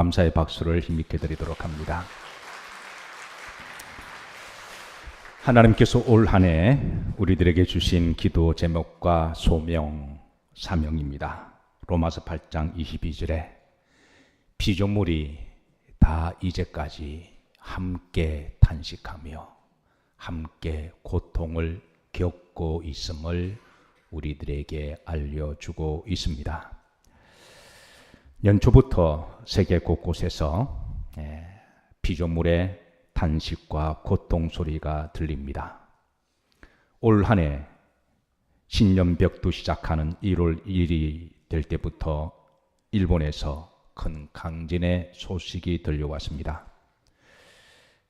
감사의 박수를 힘있게 드리도록 합니다. 하나님께서 올 한 해 우리들에게 주신 기도 제목과 소명, 사명입니다. 로마서 8장 22절에 피조물이 다 이제까지 함께 탄식하며 함께 고통을 겪고 있음을 우리들에게 알려주고 있습니다. 연초부터 세계 곳곳에서 피조물의 탄식과 고통 소리가 들립니다. 올 한 해 신년벽도 시작하는 1월 1일이 될 때부터 일본에서 큰 강진의 소식이 들려왔습니다.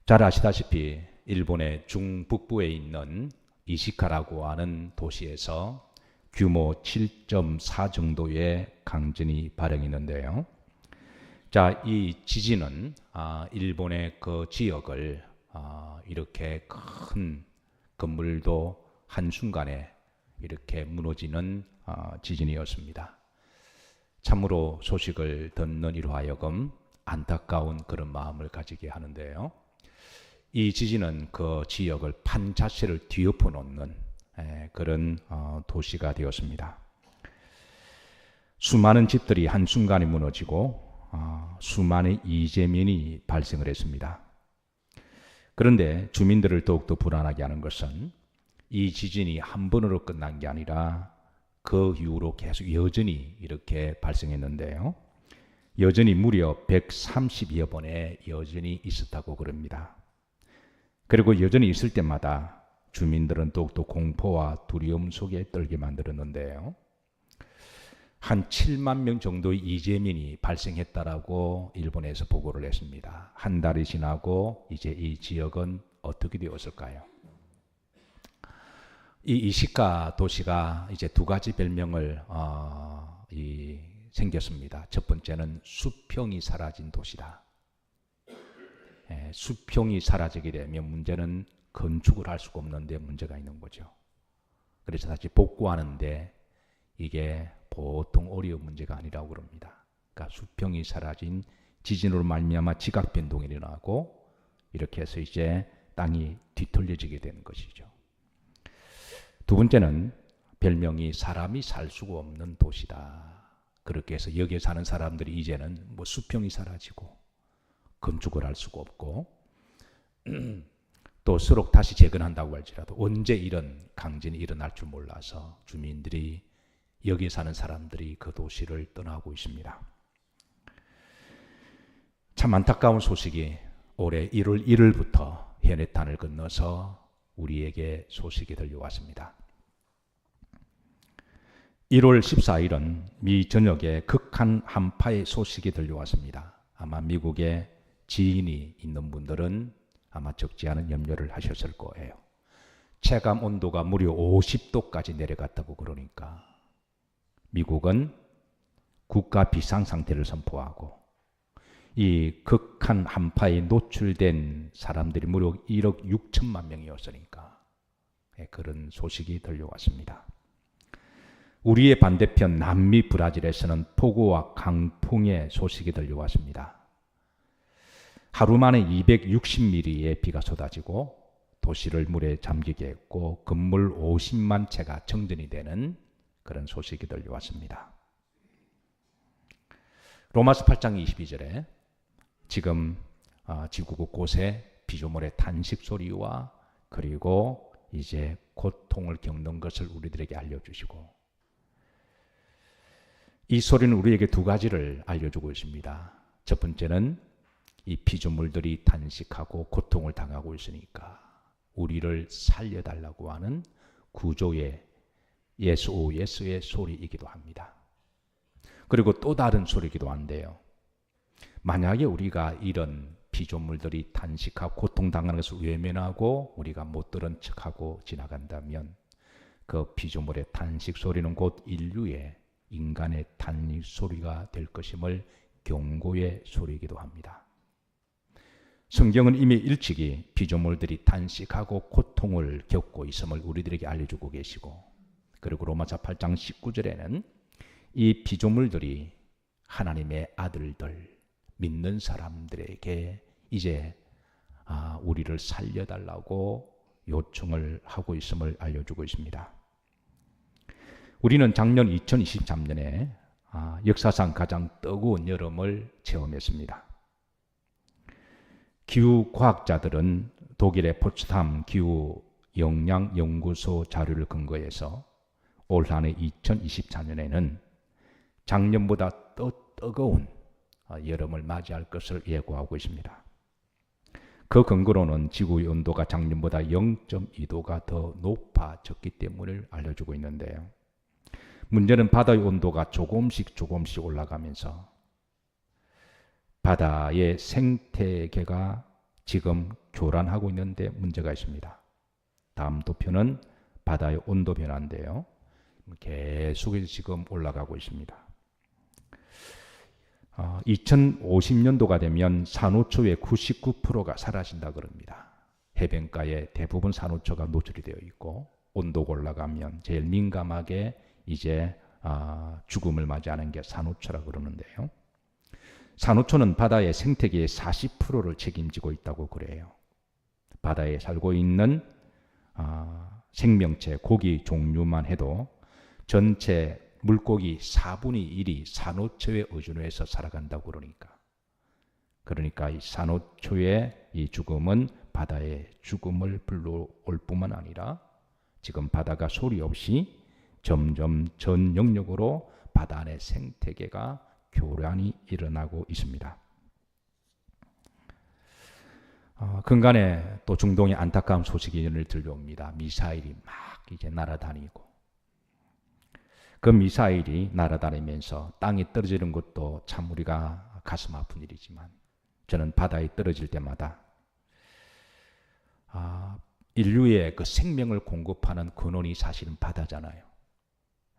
잘 아시다시피 일본의 중북부에 있는 이시카라고 하는 도시에서 규모 7.4 정도의 강진이 발생했는데요. 자, 이 지진은 일본의 그 지역을 이렇게 큰 건물도 한순간에 이렇게 무너지는 지진이었습니다. 참으로 소식을 듣는 이로 하여금 안타까운 그런 마음을 가지게 하는데요. 이 지진은 그 지역을 판 자체를 뒤엎어 놓는 그런 도시가 되었습니다. 수많은 집들이 한순간에 무너지고 수많은 이재민이 발생을 했습니다. 그런데 주민들을 더욱더 불안하게 하는 것은 이 지진이 한 번으로 끝난 게 아니라 그 이후로 계속 여전히 이렇게 발생했는데요. 여전히 무려 130여 번에 여전히 있었다고 그럽니다. 그리고 여전히 있을 때마다 주민들은 더욱더 공포와 두려움 속에 떨게 만들었는데요. 한 7만 명 정도의 이재민이 발생했다라고 일본에서 보고를 했습니다. 한 달이 지나고 이제 이 지역은 어떻게 되었을까요? 이 이시카 도시가 이제 두 가지 별명을 생겼습니다. 첫 번째는 수평이 사라진 도시다. 수평이 사라지게 되면 문제는 건축을 할 수가 없는데 문제가 있는 거죠. 그래서 다시 복구하는데 이게 보통 어려운 문제가 아니라고 그럽니다. 그러니까 수평이 사라진 지진으로 말미암아 지각 변동이 일어나고 이렇게 해서 이제 땅이 뒤틀려지게 되는 것이죠. 두 번째는 별명이 사람이 살 수가 없는 도시다. 그렇게 해서 여기에 사는 사람들이 이제는 뭐 수평이 사라지고 건축을 할 수가 없고 또 서로 다시 재건한다고 할지라도 언제 이런 강진이 일어날 줄 몰라서 주민들이 여기에 사는 사람들이 그 도시를 떠나고 있습니다. 참 안타까운 소식이 올해 1월 1일부터 해내탄을 건너서 우리에게 소식이 들려왔습니다. 1월 14일은 미 전역에 극한 한파의 소식이 들려왔습니다. 아마 미국에 지인이 있는 분들은 아마 적지 않은 염려를 하셨을 거예요. 체감 온도가 무려 50도까지 내려갔다고 그러니까 미국은 국가 비상상태를 선포하고 이 극한 한파에 노출된 사람들이 무려 1억 6천만 명이었으니까 그런 소식이 들려왔습니다. 우리의 반대편 남미 브라질에서는 폭우와 강풍의 소식이 들려왔습니다. 하루 만에 260mm의 비가 쏟아지고 도시를 물에 잠기게 했고 건물 50만 채가 정전이 되는 그런 소식이 들려왔습니다. 로마서 8장 22절에 지금 지구 곳곳에 피조물의 탄식 소리와 그리고 이제 고통을 겪는 것을 우리들에게 알려주시고 이 소리는 우리에게 두 가지를 알려주고 있습니다. 첫 번째는 이 피조물들이 탄식하고 고통을 당하고 있으니까 우리를 살려달라고 하는 구조의 예수의 소리이기도 합니다. 그리고 또 다른 소리이기도 한데요. 만약에 우리가 이런 피조물들이 탄식하고 고통당하는 것을 외면하고 우리가 못 들은 척하고 지나간다면 그 피조물의 탄식 소리는 곧 인류의 인간의 탄식 소리가 될 것임을 경고의 소리이기도 합니다. 성경은 이미 일찍이 피조물들이 탄식하고 고통을 겪고 있음을 우리들에게 알려주고 계시고 그리고 로마서 8장 19절에는 이 피조물들이 하나님의 아들들, 믿는 사람들에게 이제 우리를 살려달라고 요청을 하고 있음을 알려주고 있습니다. 우리는 작년 2023년에 역사상 가장 뜨거운 여름을 체험했습니다. 기후과학자들은 독일의 포츠담 기후영향연구소 자료를 근거해서 올 한해 2024년에는 작년보다 더 뜨거운 여름을 맞이할 것을 예고하고 있습니다. 그 근거로는 지구의 온도가 작년보다 0.2도가 더 높아졌기 때문을 알려주고 있는데요. 문제는 바다의 온도가 조금씩 올라가면서 바다의 생태계가 지금 교란하고 있는데 문제가 있습니다. 다음 도표는 바다의 온도 변화인데요. 계속해서 지금 올라가고 있습니다. 2050년도가 되면 산호초의 99%가 사라진다 그럽니다. 해변가에 대부분 산호초가 노출이 되어 있고 온도가 올라가면 제일 민감하게 이제 죽음을 맞이하는 게 산호초라 그러는데요. 산호초는 바다의 생태계의 40%를 책임지고 있다고 그래요. 바다에 살고 있는 생명체, 고기 종류만 해도 전체 물고기 4분의 1이 산호초에 의존해서 살아간다고 그러니까 이 산호초의 이 죽음은 바다의 죽음을 불러올 뿐만 아니라 지금 바다가 소리 없이 점점 전 영역으로 바다 안의 생태계가 교란이 일어나고 있습니다. 근간에 또 중동의 안타까운 소식이 들려옵니다. 미사일이 막 이제 날아다니고 그 미사일이 날아다니면서 땅에 떨어지는 것도 참 우리가 가슴 아픈 일이지만 저는 바다에 떨어질 때마다 인류의 그 생명을 공급하는 근원이 사실은 바다잖아요.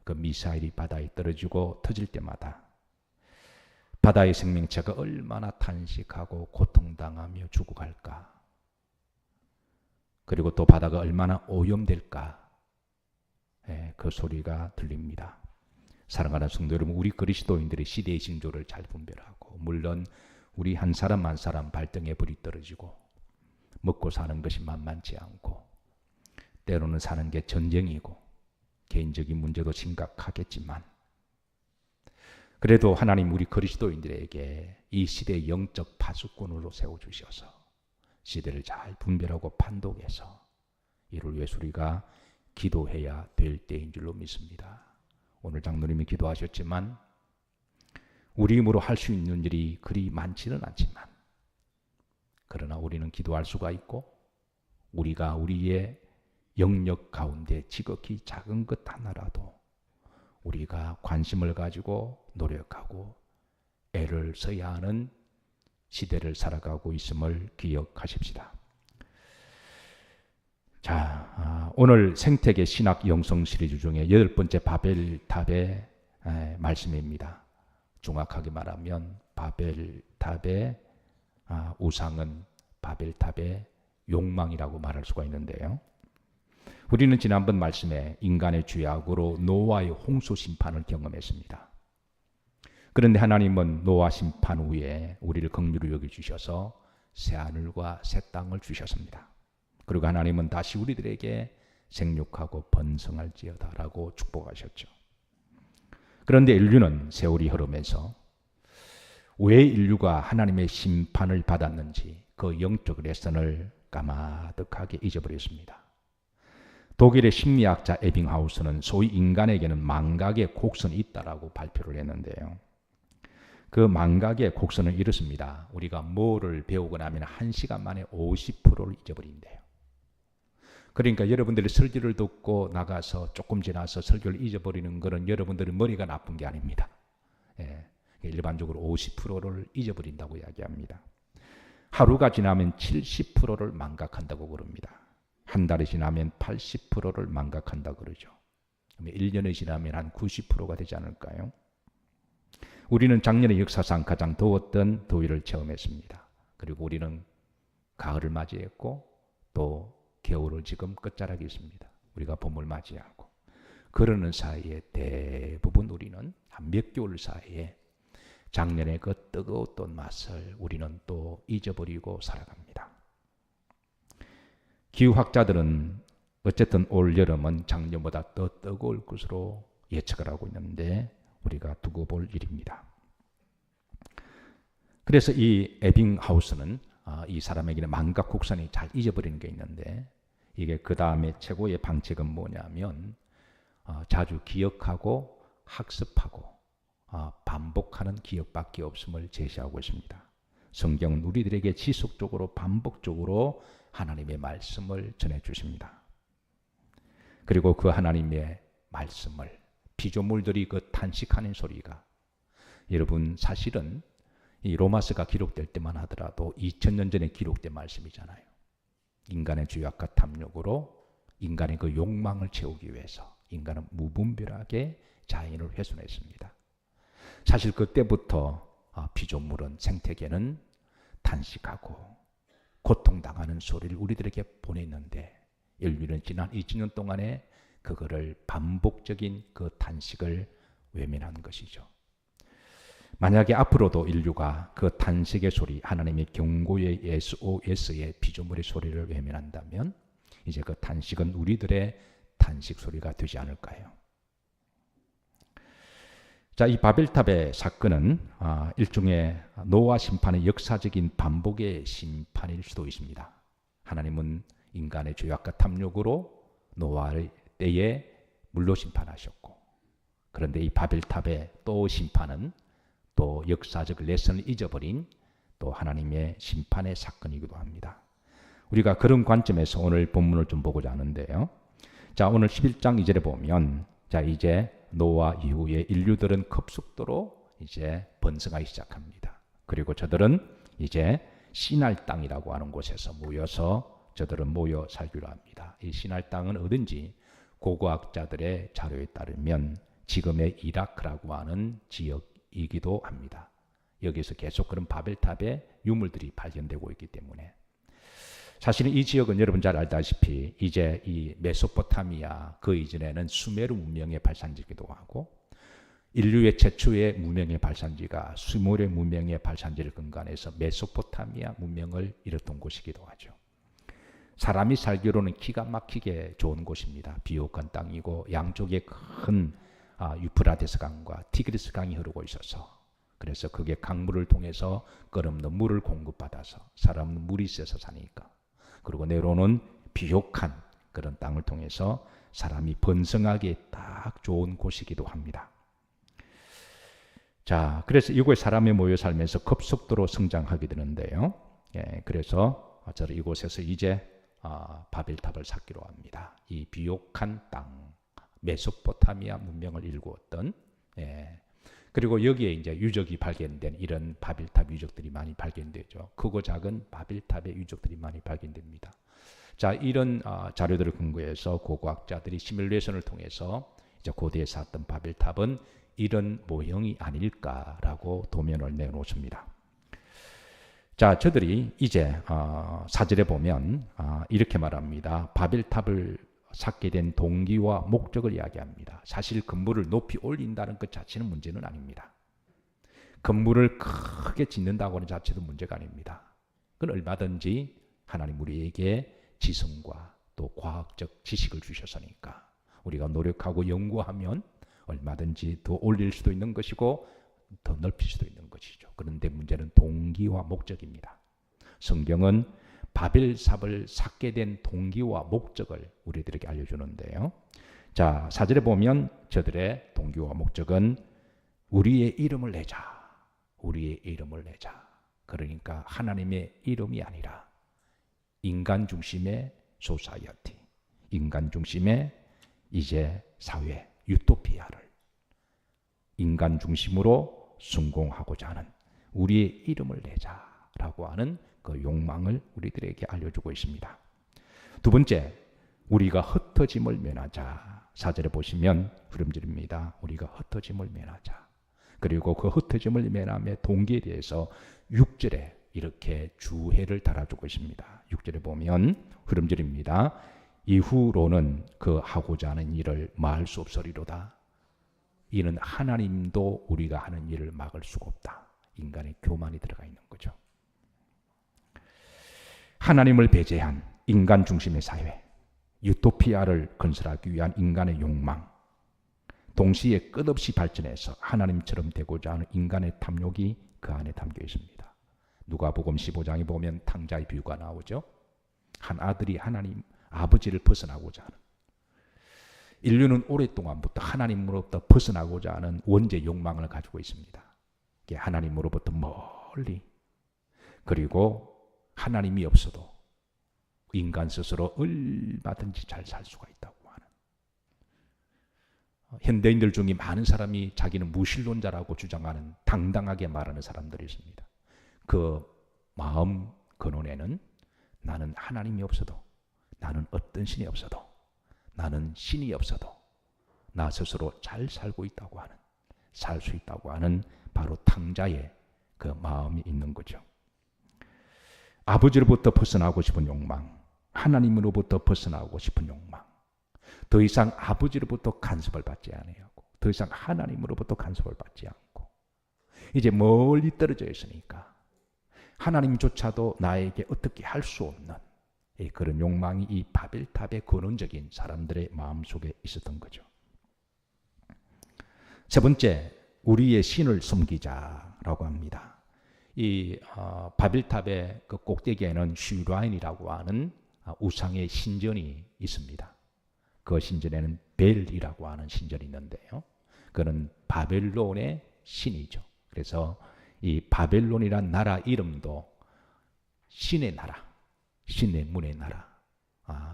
그 미사일이 바다에 떨어지고 터질 때마다 바다의 생명체가 얼마나 탄식하고 고통당하며 죽어갈까. 그리고 또 바다가 얼마나 오염될까. 그 소리가 들립니다. 사랑하는 성도 여러분, 우리 그리스도인들의 시대의 징조를 잘 분별하고 물론 우리 한 사람 한 사람 발등에 불이 떨어지고 먹고 사는 것이 만만치 않고 때로는 사는 게 전쟁이고 개인적인 문제도 심각하겠지만 그래도 하나님 우리 그리스도인들에게 이 시대의 영적 파수꾼으로 세워주셔서 시대를 잘 분별하고 판독해서 이를 위해서 우리가 기도해야 될 때인 줄로 믿습니다. 오늘 장로님이 기도하셨지만 우리 힘으로 할 수 있는 일이 그리 많지는 않지만 그러나 우리는 기도할 수가 있고 우리가 우리의 영역 가운데 지극히 작은 것 하나라도 우리가 관심을 가지고 노력하고 애를 써야 하는 시대를 살아가고 있음을 기억하십시다. 자, 오늘 생태계 신학 영성 시리즈 중에 8번째 바벨탑의 말씀입니다. 정확하게 말하면 바벨탑의 우상은 바벨탑의 욕망이라고 말할 수가 있는데요. 우리는 지난번 말씀에 인간의 죄악으로 노아의 홍수 심판을 경험했습니다. 그런데 하나님은 노아 심판 후에 우리를 긍휼히 여겨주셔서 새하늘과 새 땅을 주셨습니다. 그리고 하나님은 다시 우리들에게 생육하고 번성할지어다라고 축복하셨죠. 그런데 인류는 세월이 흐르면서 왜 인류가 하나님의 심판을 받았는지 그 영적 레슨을 까마득하게 잊어버렸습니다. 독일의 심리학자 에빙하우스는 소위 인간에게는 망각의 곡선이 있다라고 발표를 했는데요. 그 망각의 곡선은 이렇습니다. 우리가 뭐를 배우고 나면 1시간 만에 50%를 잊어버린대요. 그러니까 여러분들이 설교를 듣고 나가서 조금 지나서 설교를 잊어버리는 것은 여러분들의 머리가 나쁜 게 아닙니다. 일반적으로 50%를 잊어버린다고 이야기합니다. 하루가 지나면 70%를 망각한다고 그럽니다. 한 달이 지나면 80%를 망각한다 그러죠. 1년이 지나면 한 90%가 되지 않을까요? 우리는 작년에 역사상 가장 더웠던 더위를 체험했습니다. 그리고 우리는 가을을 맞이했고 또 겨울을 지금 끝자락에 있습니다. 우리가 봄을 맞이하고 그러는 사이에 대부분 우리는 한 몇 개월 사이에 작년의 그 뜨거웠던 맛을 우리는 또 잊어버리고 살아갑니다. 기후학자들은 어쨌든 올 여름은 작년보다 더 뜨거울 것으로 예측을 하고 있는데 우리가 두고 볼 일입니다. 그래서 이 에빙하우스는 이 사람에게는 만각국선이 잘 잊어버리는 게 있는데 이게 그 다음에 최고의 방책은 뭐냐면 자주 기억하고 학습하고 반복하는 기억밖에 없음을 제시하고 있습니다. 성경은 우리들에게 지속적으로 반복적으로 하나님의 말씀을 전해주십니다. 그리고 그 하나님의 말씀을 피조물들이 그 탄식하는 소리가 여러분 사실은 이 로마서가 기록될 때만 하더라도 2000년 전에 기록된 말씀이잖아요. 인간의 죄악과 탐욕으로 인간의 그 욕망을 채우기 위해서 인간은 무분별하게 자연을 훼손했습니다. 사실 그때부터 피조물은 생태계는 탄식하고 고통당하는 소리를 우리들에게 보냈는데 인류는 지난 2000년 동안에 그거를 반복적인 그 탄식을 외면한 것이죠. 만약에 앞으로도 인류가 그 탄식의 소리, 하나님의 경고의 SOS의 피조물의 소리를 외면한다면 이제 그 탄식은 우리들의 탄식 소리가 되지 않을까요? 자, 이 바벨탑의 사건은 일종의 노아 심판의 역사적인 반복의 심판일 수도 있습니다. 하나님은 인간의 죄악과 탐욕으로 노아의 때에 물로 심판하셨고, 그런데 이 바벨탑의 또 심판은 또 역사적 레슨을 잊어버린 또 하나님의 심판의 사건이기도 합니다. 우리가 그런 관점에서 오늘 본문을 좀 보고자 하는데요. 자, 오늘 11장 2절에 보면 자, 이제 노아 이후에 인류들은 급속도로 이제 번성하기 시작합니다. 그리고 저들은 이제 시날 땅이라고 하는 곳에서 모여서 저들은 모여 살기로 합니다. 이 시날 땅은 어딘지 고고학자들의 자료에 따르면 지금의 이라크라고 하는 지역이기도 합니다. 여기서 계속 그런 바벨탑의 유물들이 발견되고 있기 때문에 사실은 이 지역은 여러분 잘 알다시피 이제 이 메소포타미아 그 이전에는 수메르 문명의 발산지이기도 하고 인류의 최초의 문명의 발산지가 수메르 문명의 발산지를 근간해서 메소포타미아 문명을 이뤘던 곳이기도 하죠. 사람이 살기로는 기가 막히게 좋은 곳입니다. 비옥한 땅이고 양쪽에 큰 유프라데스 강과 티그리스 강이 흐르고 있어서 그래서 그게 강물을 통해서 끓없는 물을 공급받아서 사람은 물이 있어서 사니까 그리고 내려오는 비옥한 그런 땅을 통해서 사람이 번성하기에 딱 좋은 곳이기도 합니다. 자, 그래서 이곳에 사람이 모여 살면서 급속도로 성장하게 되는데요. 그래서 저는 이곳에서 이제 바벨탑을 쌓기로 합니다. 이 비옥한 땅, 메소포타미아 문명을 일구었던 그리고 여기에 이제 유적이 발견된 이런 바벨탑 유적들이 많이 발견되죠. 크고 작은 바벨탑의 유적들이 많이 발견됩니다. 자, 이런 자료들을 근거해서 고고학자들이 시뮬레이션을 통해서 이제 고대에 쌓았던 바벨탑은 이런 모형이 아닐까라고 도면을 내놓습니다. 자, 저들이 이제 4절에 보면 이렇게 말합니다. 바벨탑을 쌓게 된 동기와 목적을 이야기합니다. 사실 건물을 높이 올린다는 것 자체는 문제는 아닙니다. 건물을 크게 짓는다고 하는 자체도 문제가 아닙니다. 그건 얼마든지 하나님 우리에게 지성과 또 과학적 지식을 주셨으니까 우리가 노력하고 연구하면 얼마든지 더 올릴 수도 있는 것이고 더 넓힐 수도 있는 것이죠. 그런데 문제는 동기와 목적입니다. 성경은 바벨탑을 쌓게 된 동기와 목적을 우리들에게 알려주는데요. 자, 4절에 보면 저들의 동기와 목적은 우리의 이름을 내자. 우리의 이름을 내자. 그러니까 하나님의 이름이 아니라 인간 중심의 소사이어티, 인간 중심의 이제 사회, 유토피아를 인간 중심으로 순공하고자 하는 우리의 이름을 내자라고 하는 그 욕망을 우리들에게 알려주고 있습니다. 두 번째, 우리가 흩어짐을 면하자. 4절에 보시면 후렴절입니다. 우리가 흩어짐을 면하자. 그리고 그 흩어짐을 면함의 동기에 대해서 6절에 이렇게 주해를 달아주고 있습니다. 6절에 보면 후렴절입니다. 이후로는 그 하고자 하는 일을 마할 수 없으리로다. 이는 하나님도 우리가 하는 일을 막을 수가 없다. 인간의 교만이 들어가 있는 거죠. 하나님을 배제한 인간 중심의 사회, 유토피아를 건설하기 위한 인간의 욕망, 동시에 끝없이 발전해서 하나님처럼 되고자 하는 인간의 탐욕이 그 안에 담겨 있습니다. 누가복음 15장에 보면 탕자의 비유가 나오죠. 한 아들이 하나님 아버지를 벗어나고자 하는, 인류는 오랫동안부터 하나님으로부터 벗어나고자 하는 원죄 욕망을 가지고 있습니다. 이게 하나님으로부터 멀리, 그리고 하나님이 없어도 인간 스스로 얼마든지 잘 살 수가 있다고 하는, 현대인들 중에 많은 사람이 자기는 무신론자라고 주장하는, 당당하게 말하는 사람들이 있습니다. 그 마음 근원에는 나는 하나님이 없어도, 나는 어떤 신이 없어도, 나는 신이 없어도 나 스스로 잘 살고 있다고 하는, 살 수 있다고 하는 바로 탕자의 그 마음이 있는 거죠. 아버지로부터 벗어나고 싶은 욕망, 하나님으로부터 벗어나고 싶은 욕망, 더 이상 아버지로부터 간섭을 받지 아니하고, 더 이상 하나님으로부터 간섭을 받지 않고, 이제 멀리 떨어져 있으니까 하나님조차도 나에게 어떻게 할 수 없는 그런 욕망이 이 바벨탑의 근원적인 사람들의 마음속에 있었던 거죠. 세 번째, 우리의 신을 섬기자라고 합니다. 이 바벨탑의 그 꼭대기에는 슈라인이라고 하는 우상의 신전이 있습니다. 그 신전에는 벨이라고 하는 신전이 있는데요, 그는 바벨론의 신이죠. 그래서 이 바벨론이란 나라 이름도 신의 나라, 신의 문의 나라,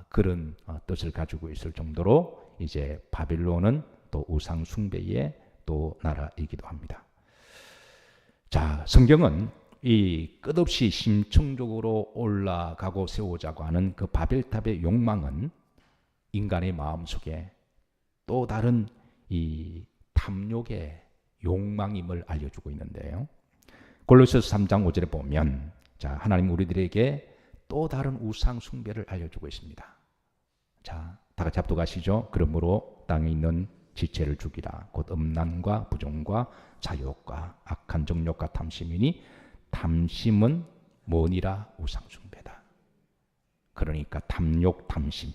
그런 뜻을 가지고 있을 정도로 이제 바벨론은 또 우상 숭배의 또 나라이기도 합니다. 자, 성경은 이 끝없이 심층적으로 올라가고 세우자고 하는 그 바벨탑의 욕망은 인간의 마음속에 또 다른 이 탐욕의 욕망임을 알려주고 있는데요, 골로새서 3장 5절에 보면, 자, 하나님 우리들에게 또 다른 우상 숭배를 알려주고 있습니다. 자, 다 같이 합독하시죠. 그러므로 땅에 있는 지체를 죽이라. 곧 음란과 부정과 자욕과 악한 정욕과 탐심이니 탐심은 뭐니라? 우상 숭배다. 그러니까 탐욕, 탐심.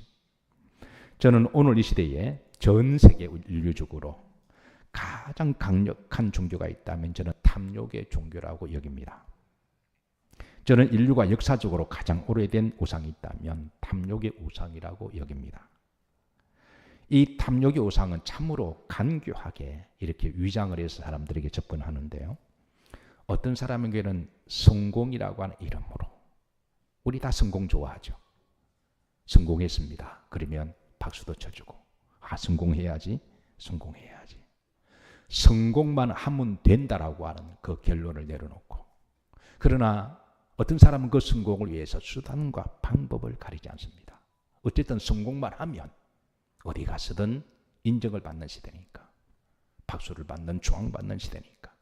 저는 오늘 이 시대에 전 세계 인류적으로 가장 강력한 종교가 있다면 저는 탐욕의 종교라고 여깁니다. 저는 인류가 역사적으로 가장 오래된 우상이 있다면 탐욕의 우상이라고 여깁니다. 이 탐욕의 우상은 참으로 간교하게 이렇게 위장을 해서 사람들에게 접근하는데요, 어떤 사람에게는 성공이라고 하는 이름으로, 우리 다 성공 좋아하죠. 성공했습니다. 그러면 박수도 쳐주고, 성공해야지, 성공해야지. 성공만 하면 된다라고 하는 그 결론을 내려놓고, 그러나 어떤 사람은 그 성공을 위해서 수단과 방법을 가리지 않습니다. 어쨌든 성공만 하면 어디 가서든 인정을 받는 시대니까, 박수를 받는, 조항받는 시대니까.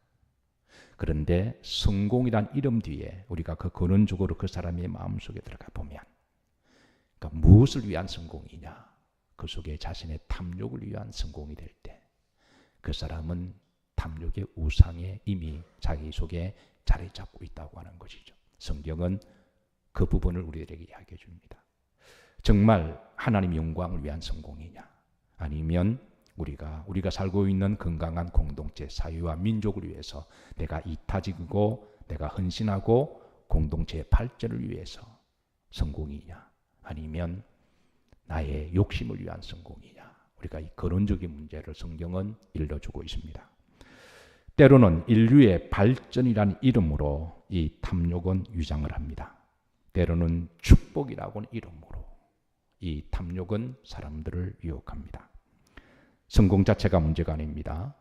그런데 성공이란 이름 뒤에 우리가 그 근원적으로 그 사람의 마음속에 들어가 보면, 그러니까 무엇을 위한 성공이냐, 그 속에 자신의 탐욕을 위한 성공이 될 때 그 사람은 탐욕의 우상에 이미 자기 속에 자리 잡고 있다고 하는 것이죠. 성경은 그 부분을 우리들에게 이야기해 줍니다. 정말 하나님 영광을 위한 성공이냐, 아니면 우리가 살고 있는 건강한 공동체, 사회와 민족을 위해서 내가 이타지고 내가 헌신하고 공동체의 발전을 위해서 성공이냐, 아니면 나의 욕심을 위한 성공이냐, 우리가 이 근원적인 문제를 성경은 일러주고 있습니다. 때로는 인류의 발전이라는 이름으로 이 탐욕은 위장을 합니다. 때로는 축복이라고는 이름으로 이 탐욕은 사람들을 유혹합니다. 성공 자체가 문제가 아닙니다.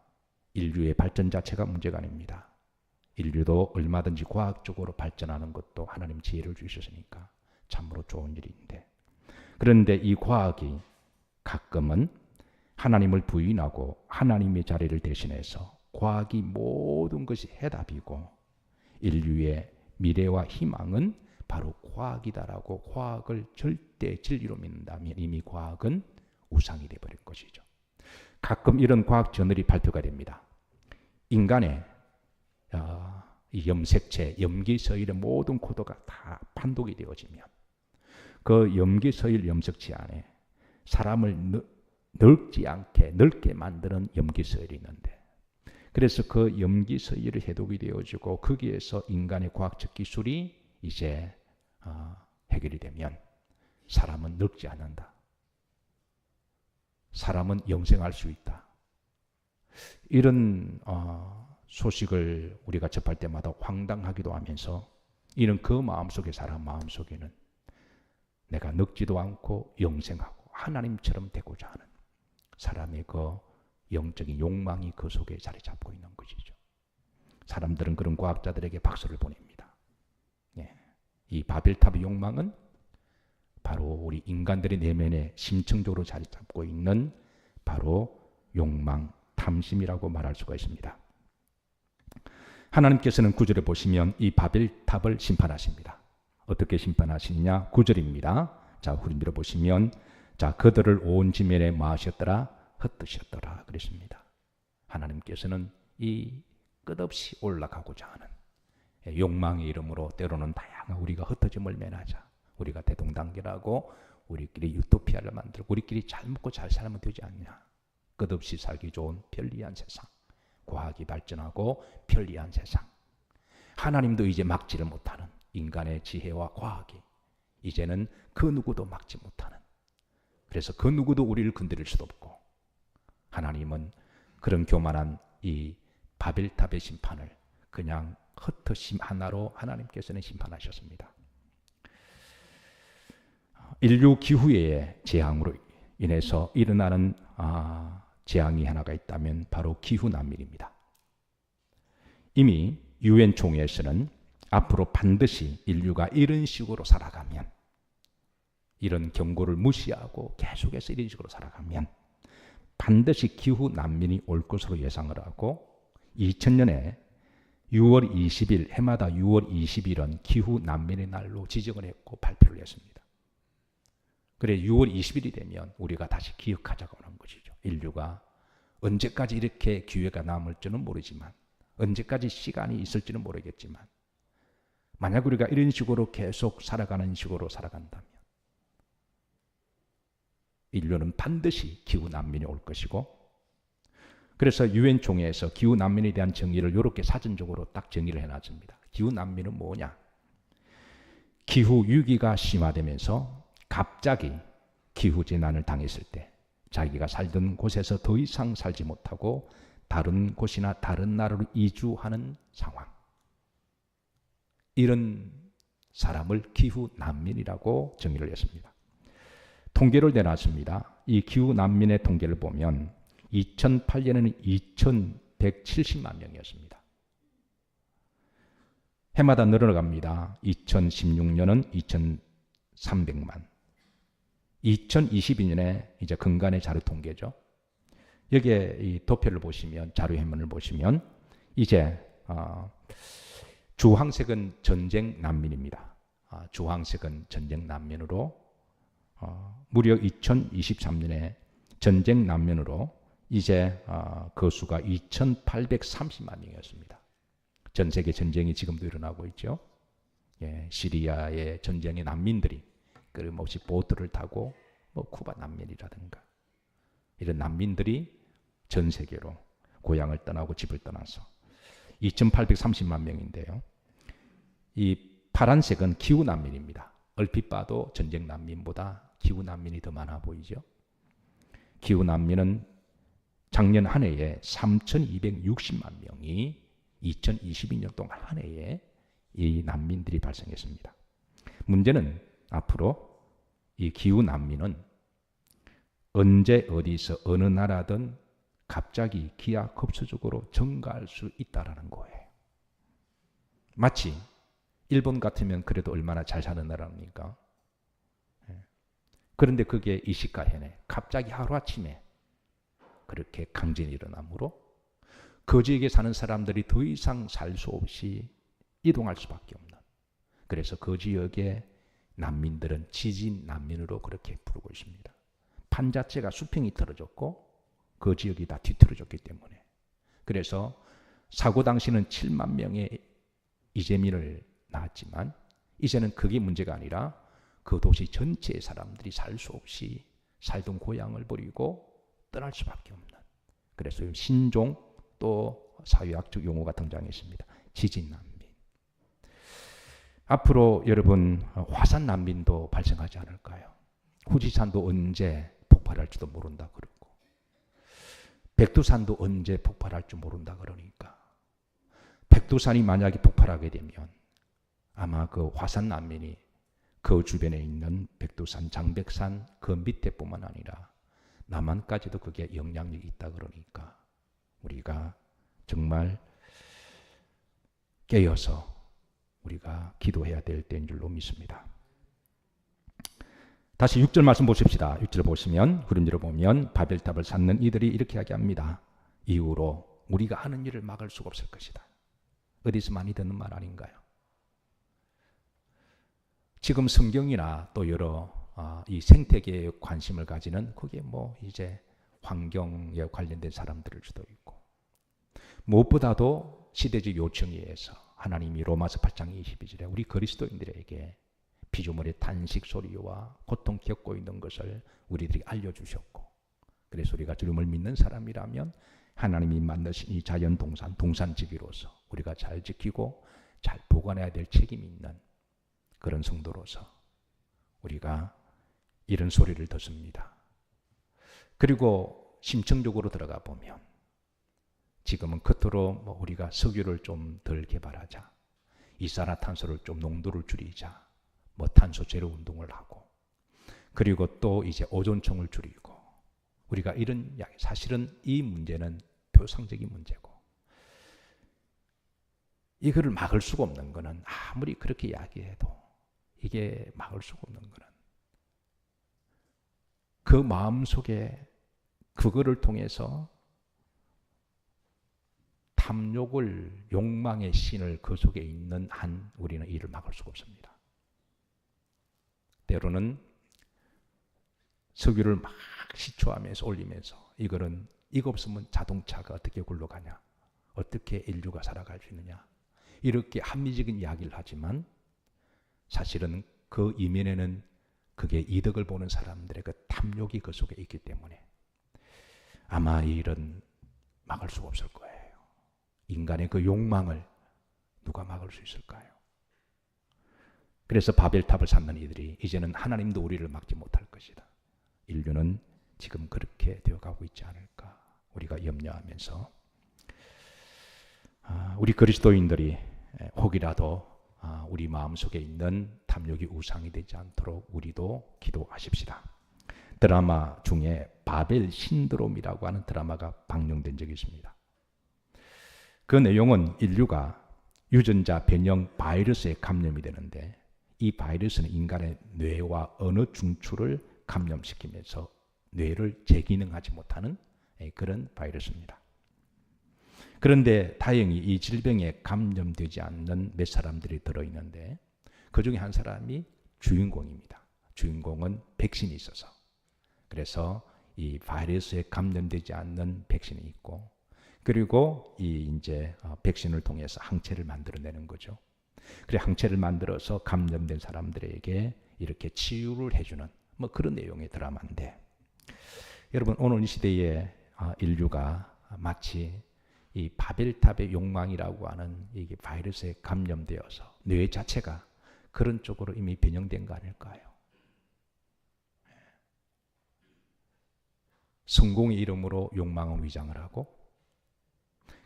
인류의 발전 자체가 문제가 아닙니다. 인류도 얼마든지 과학적으로 발전하는 것도 하나님 지혜를 주셨으니까 참으로 좋은 일인데, 그런데 이 과학이 가끔은 하나님을 부인하고 하나님의 자리를 대신해서 과학이 모든 것이 해답이고 인류의 미래와 희망은 바로 과학이다라고 과학을 절대 진리로 믿는다면 이미 과학은 우상이 되어버린 것이죠. 가끔 이런 과학 저널이 발표가 됩니다. 인간의 이 염색체, 염기서일의 모든 코드가 다 판독이 되어지면 그 염기서일 염색체 안에 사람을 늙지 않게 넓게 만드는 염기서일이 있는데, 그래서 그 염기서일이 해독이 되어지고 거기에서 인간의 과학적 기술이 이제 해결이 되면 사람은 늙지 않는다. 사람은 영생할 수 있다. 이런 소식을 우리가 접할 때마다 황당하기도 하면서, 이는 그 마음속에, 사람 마음속에는 내가 늙지도 않고 영생하고 하나님처럼 되고자 하는 사람의 그 영적인 욕망이 그 속에 자리 잡고 있는 것이죠. 사람들은 그런 과학자들에게 박수를 보냅니다. 예. 이 바벨탑의 욕망은 바로 우리 인간들의 내면에 심층적으로 자리 잡고 있는 바로 욕망, 탐심이라고 말할 수가 있습니다. 하나님께서는 9절에 보시면 이 바벨탑을 심판하십니다. 어떻게 심판하시느냐? 9절입니다. 자, 후림들어 보시면, 자, 그들을 온 지면에 뭐하셨더라? 흩으셨더라 그랬습니다. 하나님께서는 이 끝없이 올라가고자 하는 욕망의 이름으로 때로는 다양한 우리가 흩어짐을 면하자, 우리가 대동단결하고 우리끼리 유토피아를 만들고 우리끼리 잘 먹고 잘 살면 되지 않냐. 끝없이 살기 좋은 편리한 세상, 과학이 발전하고 편리한 세상, 하나님도 이제 막지를 못하는 인간의 지혜와 과학이 이제는 그 누구도 막지 못하는, 그래서 그 누구도 우리를 건드릴 수도 없고, 하나님은 그런 교만한 이 바벨탑의 심판을 그냥 흩으심 하나로 하나님께서는 심판하셨습니다. 인류 기후의 재앙으로 인해서 일어나는 재앙이 하나가 있다면 바로 기후난민입니다. 이미 유엔 총회에서는 앞으로 반드시 인류가 이런 식으로 살아가면, 이런 경고를 무시하고 계속해서 이런 식으로 살아가면 반드시 기후난민이 올 것으로 예상을 하고, 2000년에 6월 20일, 해마다 6월 20일은 기후난민의 날로 지정을 했고 발표를 했습니다. 그래 6월 20일이 되면 우리가 다시 기억하자고 하는 것이죠. 인류가 언제까지 이렇게 기회가 남을지는 모르지만, 언제까지 시간이 있을지는 모르겠지만, 만약 우리가 이런 식으로 계속 살아가는 식으로 살아간다면 인류는 반드시 기후난민이 올 것이고, 그래서 유엔 총회에서 기후난민에 대한 정의를 이렇게 사전적으로 딱 정의를 해놨습니다. 기후난민은 뭐냐? 기후위기가 심화되면서 갑자기 기후재난을 당했을 때 자기가 살던 곳에서 더 이상 살지 못하고 다른 곳이나 다른 나라로 이주하는 상황, 이런 사람을 기후난민이라고 정의를 했습니다. 통계를 내놨습니다. 이 기후난민의 통계를 보면 2008년에는 2170만 명이었습니다. 해마다 늘어갑니다. 2016년은 2300만, 2022년에 이제 근간의 자료 통계죠. 여기에 이 도표를 보시면, 자료화면을 보시면 이제 주황색은 전쟁 난민입니다. 주황색은 전쟁 난민으로 무려 2023년에 전쟁 난민으로 이제 그 수가 2830만 명이었습니다. 전 세계 전쟁이 지금도 일어나고 있죠. 예, 시리아의 전쟁의 난민들이 끊임없이 보트를 타고 쿠바 난민이라든가 이런 난민들이 전 세계로 고향을 떠나고 집을 떠나서 2830만 명인데요. 이 파란색은 기후난민입니다. 얼핏 봐도 전쟁 난민보다 기후난민이 더 많아 보이죠. 기후난민은 작년 한 해에 3260만 명이 2022년 동안 한 해에 이 난민들이 발생했습니다. 문제는 앞으로 이 기후난민은 언제 어디서 어느 나라든 갑자기 기하급수적으로 증가할 수 있다는 거예요. 마치 일본 같으면 그래도 얼마나 잘 사는 나라입니까? 그런데 그게 이 시가현에 갑자기 하루아침에 그렇게 강진이 일어나므로 그 지역에 사는 사람들이 더 이상 살 수 없이 이동할 수밖에 없는, 그래서 그 지역의 난민들은 지진 난민으로 그렇게 부르고 있습니다. 판 자체가 수평이 틀어졌고 그 지역이 다 뒤틀어졌기 때문에. 그래서 사고 당시는 7만 명의 이재민을 낳았지만 이제는 그게 문제가 아니라 그 도시 전체의 사람들이 살 수 없이 살던 고향을 버리고 떠날 수밖에 없는. 그래서 신종 또 사회학적 용어가 등장했습니다. 지진 난민. 앞으로 여러분 화산 난민도 발생하지 않을까요? 후지산도 언제 폭발할지도 모른다 그러고 백두산도 언제 폭발할지 모른다 그러니까 백두산이 만약에 폭발하게 되면 아마 그 화산 난민이 그 주변에 있는 백두산, 장백산 그 밑에뿐만 아니라 남한까지도 그게 영향력이 있다 그러니까 우리가 정말 깨어서 우리가 기도해야 될 때인 줄로 믿습니다. 다시 6절 말씀 보십시다. 6절 보시면 후렴지로 보면 바벨탑을 쌓는 이들이 이렇게 이야기합니다. 이후로 우리가 하는 일을 막을 수가 없을 것이다. 어디서 많이 듣는 말 아닌가요? 지금 성경이나 또 여러 이 생태계에 관심을 가지는 그게 뭐 이제 환경에 관련된 사람들일 수도 있고 무엇보다도 시대적 요청에 의해서 하나님이 로마서 8장 22절에 우리 그리스도인들에게 피조물의 탄식 소리와 고통 겪고 있는 것을 우리들이 알려주셨고 그래서 우리가 주님을 믿는 사람이라면 하나님이 만드신 이 자연 동산지기로서 우리가 잘 지키고 잘 보관해야 될 책임이 있는 그런 성도로서 우리가 이런 소리를 듣습니다. 그리고 심층적으로 들어가 보면 지금은 겉으로 뭐 우리가 석유를 좀 덜 개발하자, 이산화탄소를 좀 농도를 줄이자, 뭐 탄소 제로 운동을 하고, 그리고 또 이제 오존층을 줄이고, 우리가 이런 이야기, 사실은 이 문제는 표상적인 문제고, 이거를 막을 수가 없는 거는 아무리 그렇게 이야기해도 이게 막을 수가 없는 거는 그 마음 속에 그거를 통해서 탐욕을 욕망의 신을 그 속에 있는 한 우리는 이를 막을 수가 없습니다. 때로는 석유를 막 시추하면서 올리면서 이거 없으면 자동차가 어떻게 굴러가냐, 어떻게 인류가 살아갈 수 있느냐, 이렇게 합리적인 이야기를 하지만 사실은 그 이면에는 그게 이득을 보는 사람들의 그 탐욕이 그 속에 있기 때문에 아마 이 일은 막을 수가 없을 거예요. 인간의 그 욕망을 누가 막을 수 있을까요? 그래서 바벨탑을 쌓는 이들이 이제는 하나님도 우리를 막지 못할 것이다. 인류는 지금 그렇게 되어가고 있지 않을까 우리가 염려하면서 우리 그리스도인들이 혹이라도 우리 마음속에 있는 탐욕이 우상이 되지 않도록 우리도 기도하십시다. 드라마 중에 바벨 신드롬이라고 하는 드라마가 방영된 적이 있습니다. 그 내용은 인류가 유전자 변형 바이러스에 감염이 되는데 이 바이러스는 인간의 뇌와 어느 중추를 감염시키면서 뇌를 재기능하지 못하는 그런 바이러스입니다. 그런데 다행히 이 질병에 감염되지 않는 몇 사람들이 들어있는데 그 중에 한 사람이 주인공입니다. 주인공은 백신이 있어서 그래서 이 바이러스에 감염되지 않는 백신이 있고 그리고 이 이제 백신을 통해서 항체를 만들어내는 거죠. 그래 항체를 만들어서 감염된 사람들에게 이렇게 치유를 해주는 뭐 그런 내용의 드라마인데 여러분 오늘 이 시대에 인류가 마치 이 바벨탑의 욕망이라고 하는 이게 바이러스에 감염되어서 뇌 자체가 그런 쪽으로 이미 변형된 거 아닐까요? 성공의 이름으로 욕망은 위장을 하고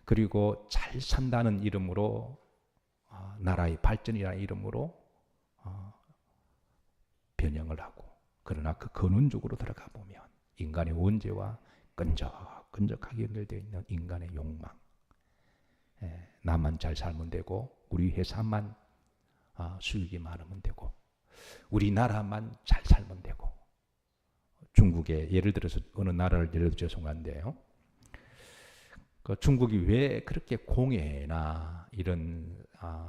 그리고 잘 산다는 이름으로 나라의 발전이라는 이름으로 변형을 하고 그러나 그 근원적으로 들어가 보면 인간의 원죄와 끈적하게 연결되어 있는 인간의 욕망 나만 잘 살면 되고 우리 회사만 수익이 많으면 되고 우리나라만 잘 살면 되고 중국에 예를 들어서 어느 나라를 예를 들어 죄송한데요. 그 중국이 왜 그렇게 공해나 이런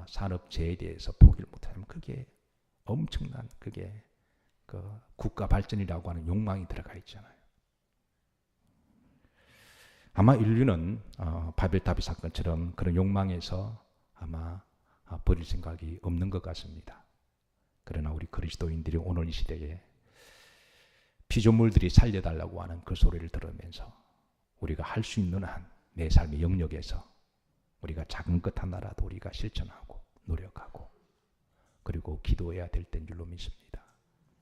산업재해에 대해서 포기를 못하냐면 그게 엄청난 그게 그 국가 발전이라고 하는 욕망이 들어가 있잖아요. 아마 인류는 바벨탑의 사건처럼 그런 욕망에서 아마 버릴 생각이 없는 것 같습니다. 그러나 우리 그리스도인들이 오늘 이 시대에 피조물들이 살려달라고 하는 그 소리를 들으면서 우리가 할 수 있는 한 내 삶의 영역에서 우리가 작은 것 하나라도 우리가 실천하고 노력하고 그리고 기도해야 될 때인 줄로 믿습니다.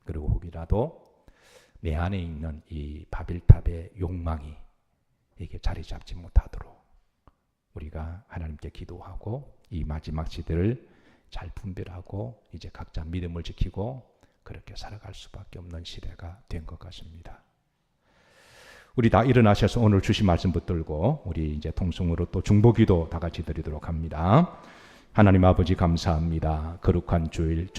그리고 혹이라도 내 안에 있는 이 바벨탑의 욕망이 이게 자리 잡지 못하도록 우리가 하나님께 기도하고 이 마지막 시대를 잘 분별하고 이제 각자 믿음을 지키고 그렇게 살아갈 수밖에 없는 시대가 된 것 같습니다. 우리 다 일어나셔서 오늘 주신 말씀 붙들고 우리 이제 통성으로 또 중보기도 다 같이 드리도록 합니다. 하나님 아버지 감사합니다. 거룩한 주일